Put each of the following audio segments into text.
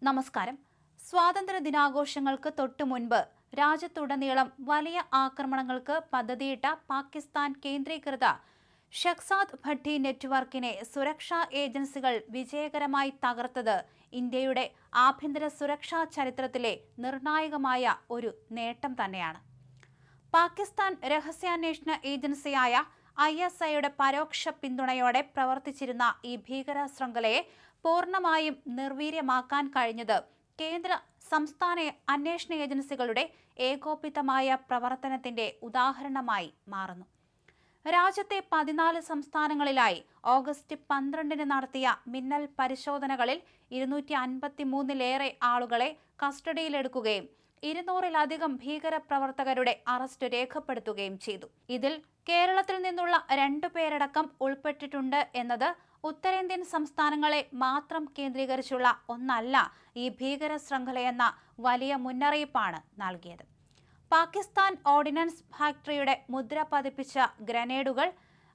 നമസ്കാരം. സ്വാതന്ത്ര്യ ദിനാഘോഷങ്ങൾക്ക് തൊട്ടുമുൻപ് രാജ്യത്തുടനീളം വലിയ ആക്രമണങ്ങൾക്ക് പദ്ധതിയിട്ട പാകിസ്ഥാൻ കേന്ദ്രീകൃത ഷഹ്സാദ് ഭട്ടി നെറ്റ്വർക്കിനെ സുരക്ഷാ ഏജൻസികൾ വിജയകരമായി തകർത്തത് ഇന്ത്യയുടെ ആഭ്യന്തര സുരക്ഷാ ചരിത്രത്തിലെ നിർണായകമായ ഒരു നേട്ടം തന്നെയാണ്. പാകിസ്ഥാൻ രഹസ്യാന്വേഷണ ഏജൻസിയായ ISIയുടെ പരോക്ഷ പിന്തുണയോടെ പ്രവർത്തിച്ചിരുന്ന ഈ ഭീകര ശൃംഖലയെ പൂർണ്ണമായും നിർവീര്യമാക്കാൻ കഴിഞ്ഞത് കേന്ദ്ര സംസ്ഥാന അന്വേഷണ ഏജൻസികളുടെ ഏകോപിതമായ പ്രവർത്തനത്തിന്റെ ഉദാഹരണമായി മാറുന്നു. രാജ്യത്തെ 14 സംസ്ഥാനങ്ങളിലായി ഓഗസ്റ്റ് 12 നടത്തിയ മിന്നൽ പരിശോധനകളിൽ 253-ലേറെ ആളുകളെ കസ്റ്റഡിയിലെടുക്കുകയും 200-ലധികം ഭീകര പ്രവർത്തകരുടെ അറസ്റ്റ് രേഖപ്പെടുത്തുകയും ചെയ്തു. ഇതിൽ കേരളത്തിൽ നിന്നുള്ള 2 പേരടക്കം ഉൾപ്പെട്ടിട്ടുണ്ട് എന്നത് ഉത്തരേന്ത്യൻ സംസ്ഥാനങ്ങളെ മാത്രം കേന്ദ്രീകരിച്ചുള്ള ഒന്നല്ല ഈ ഭീകര ശൃംഖലയെന്ന വലിയ മുന്നറിയിപ്പാണ് നൽകിയത്. പാകിസ്ഥാൻ ഓർഡിനൻസ് ഫാക്ടറിയുടെ മുദ്ര പതിപ്പിച്ച ഗ്രനേഡുകൾ,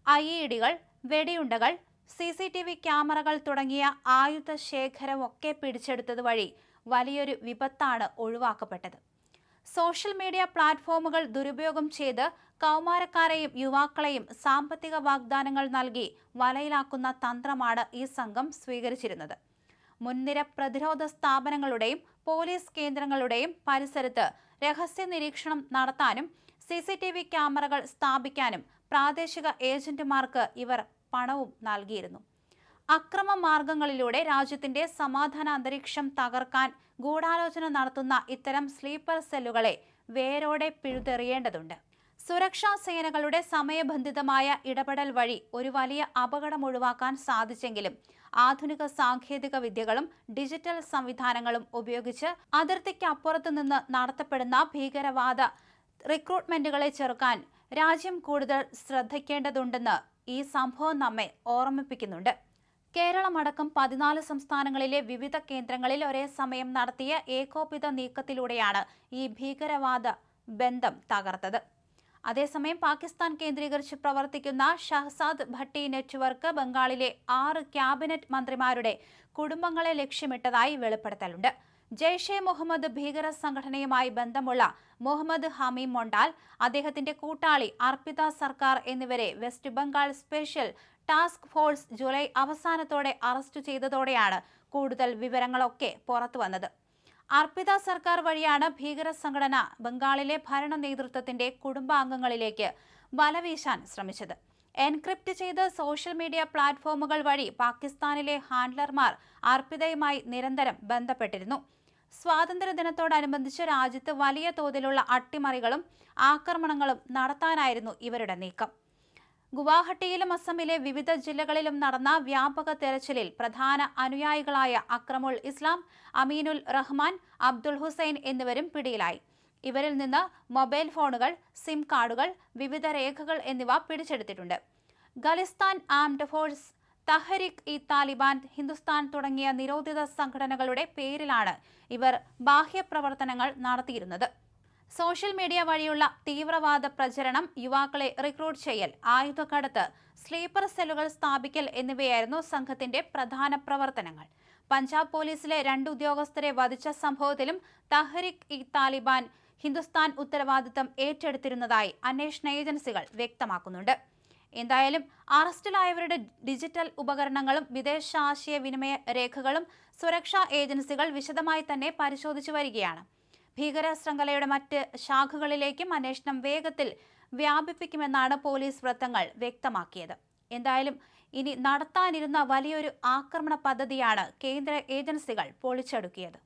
IEDകൾ, വെടിയുണ്ടകൾ, CCTV ക്യാമറകൾ തുടങ്ങിയ ആയുധ ശേഖരമൊക്കെ പിടിച്ചെടുത്തത് വഴി വലിയൊരു വിപത്താണ് ഒഴിവാക്കപ്പെട്ടത്. സോഷ്യൽ മീഡിയ പ്ലാറ്റ്ഫോമുകൾ ദുരുപയോഗം ചെയ്ത് കൗമാരക്കാരെയും യുവാക്കളെയും സാമ്പത്തിക വാഗ്ദാനങ്ങൾ നൽകി വലയിലാക്കുന്ന തന്ത്രമാണ് ഈ സംഘം സ്വീകരിച്ചിരുന്നത്. മുൻനിര പ്രതിരോധ സ്ഥാപനങ്ങളുടെയും പോലീസ് കേന്ദ്രങ്ങളുടെയും പരിസരത്ത് രഹസ്യ നിരീക്ഷണം നടത്താനും CCTV ക്യാമറകൾ സ്ഥാപിക്കാനും പ്രാദേശിക ഏജന്റുമാർക്ക് ഇവർ പണവും നൽകിയിരുന്നു. അക്രമ മാർഗങ്ങളിലൂടെ രാജ്യത്തിന്റെ സമാധാന അന്തരീക്ഷം തകർക്കാൻ ഗൂഢാലോചന നടത്തുന്ന ഇത്തരം സ്ലീപ്പർ സെല്ലുകളെ വേരോടെ പിഴുതെറിയേണ്ടതുണ്ട്. സുരക്ഷാ സേനകളുടെ സമയബന്ധിതമായ ഇടപെടൽ വഴി ഒരു വലിയ അപകടം ഒഴിവാക്കാൻ സാധിച്ചെങ്കിലും ആധുനിക സാങ്കേതിക വിദ്യകളും ഡിജിറ്റൽ സംവിധാനങ്ങളും ഉപയോഗിച്ച് അതിർത്തിക്കപ്പുറത്തു നിന്ന് നടത്തപ്പെടുന്ന ഭീകരവാദ റിക്രൂട്ട്മെന്റുകളെ ചെറുക്കാൻ രാജ്യം കൂടുതൽ ശ്രദ്ധിക്കേണ്ടതുണ്ടെന്ന് ഈ സംഭവം നമ്മെ ഓർമ്മിപ്പിക്കുന്നുണ്ട്. കേരളമടക്കം 14 സംസ്ഥാനങ്ങളിലെ വിവിധ കേന്ദ്രങ്ങളിൽ ഒരേ സമയം നടത്തിയ ഏകോപിത നീക്കത്തിലൂടെയാണ് ഈ ഭീകരവാദ ബന്ധം തകർത്തത്. അതേസമയം പാകിസ്ഥാൻ കേന്ദ്രീകരിച്ച് പ്രവർത്തിക്കുന്ന ഷഹ്സാദ് ഭട്ടി നെറ്റ്വർക്ക് ബംഗാളിലെ 6 ക്യാബിനറ്റ് മന്ത്രിമാരുടെ കുടുംബങ്ങളെ ലക്ഷ്യമിട്ടതായി വെളിപ്പെടുത്തലുണ്ട്. ജെയ്ഷെ മുഹമ്മദ് ഭീകര സംഘടനയുമായി ബന്ധമുള്ള മുഹമ്മദ് ഹമീം മൊണ്ടാൽ, അദ്ദേഹത്തിന്റെ കൂട്ടാളി അർപ്പിത സർക്കാർ എന്നിവരെ west Bengal special task force July അവസാനത്തോടെ അറസ്റ്റ് ചെയ്തതോടെയാണ് കൂടുതൽ വിവരങ്ങളൊക്കെ പുറത്തുവന്നത്. അർപ്പിത സർക്കാർ വഴിയാണ് ഭീകര സംഘടന ബംഗാളിലെ ഭരണ നേതൃത്വത്തിന്റെ കുടുംബാംഗങ്ങളിലേക്ക് വലവീശാൻ ശ്രമിച്ചത്. എൻക്രിപ്റ്റ് ചെയ്ത് സോഷ്യൽ മീഡിയ പ്ലാറ്റ്ഫോമുകൾ വഴി പാകിസ്ഥാനിലെ ഹാൻഡ്ലർമാർ അർപ്പിതയുമായി നിരന്തരം ബന്ധപ്പെട്ടിരുന്നു. സ്വാതന്ത്ര്യ ദിനത്തോടനുബന്ധിച്ച് രാജ്യത്ത് വലിയ തോതിലുള്ള അട്ടിമറികളും ആക്രമണങ്ങളും നടത്താനായിരുന്നു ഇവരുടെ നീക്കം. ഗുവാഹട്ടിയിലും അസമിലെ വിവിധ ജില്ലകളിലും നടന്ന വ്യാപക തെരച്ചിലിൽ പ്രധാന അനുയായികളായ അക്രമുൽ ഇസ്ലാം, അമീനുൽ റഹ്മാൻ, അബ്ദുൾ ഹുസൈൻ എന്നിവരും പിടിയിലായി. ഇവരിൽ നിന്ന് മൊബൈൽ ഫോണുകൾ, സിം കാർഡുകൾ, വിവിധ രേഖകൾ എന്നിവ പിടിച്ചെടുത്തിട്ടുണ്ട്. ഖലിസ്ഥാൻ ആംഡ് ഫോഴ്സ്, തഹരിക്-ഇ-താലിബാൻ, ഹിന്ദുസ്ഥാൻ തുടങ്ങിയ നിരോധിത സംഘടനകളുടെ പേരിലാണ് ഇവർ ബാഹ്യപ്രവർത്തനങ്ങൾ നടത്തിയിരുന്നത്. സോഷ്യൽ മീഡിയ വഴിയുള്ള തീവ്രവാദ പ്രചരണം, യുവാക്കളെ റിക്രൂട്ട് ചെയ്യൽ, ആയുധക്കടത്ത്, സ്ലീപ്പർ സെല്ലുകൾ സ്ഥാപിക്കൽ എന്നിവയായിരുന്നു സംഘത്തിന്റെ പ്രധാന പ്രവർത്തനങ്ങൾ. പഞ്ചാബ് പോലീസിലെ 2 ഉദ്യോഗസ്ഥരെ വധിച്ച സംഭവത്തിലും തഹരിക്-ഇ-താലിബാൻ ഹിന്ദുസ്ഥാൻ ഉത്തരവാദിത്തം ഏറ്റെടുത്തിരുന്നതായി അന്വേഷണ ഏജൻസികൾ വ്യക്തമാക്കുന്നുണ്ട്. എന്തായാലും അറസ്റ്റിലായവരുടെ ഡിജിറ്റൽ ഉപകരണങ്ങളും വിദേശാശയവിനിമയ രേഖകളും സുരക്ഷാ ഏജൻസികൾ വിശദമായി തന്നെ പരിശോധിച്ചു വരികയാണ്. ഭീകര ശൃംഖലയുടെ മറ്റ് ശാഖകളിലേക്കും അന്വേഷണം വേഗത്തിൽ വ്യാപിപ്പിക്കുമെന്നാണ് പോലീസ് വൃത്തങ്ങൾ വ്യക്തമാക്കിയത്. എന്തായാലും ഇനി നടത്താനിരുന്ന വലിയൊരു ആക്രമണ പദ്ധതിയാണ് കേന്ദ്ര ഏജൻസികൾ പൊളിച്ചടുക്കിയത്.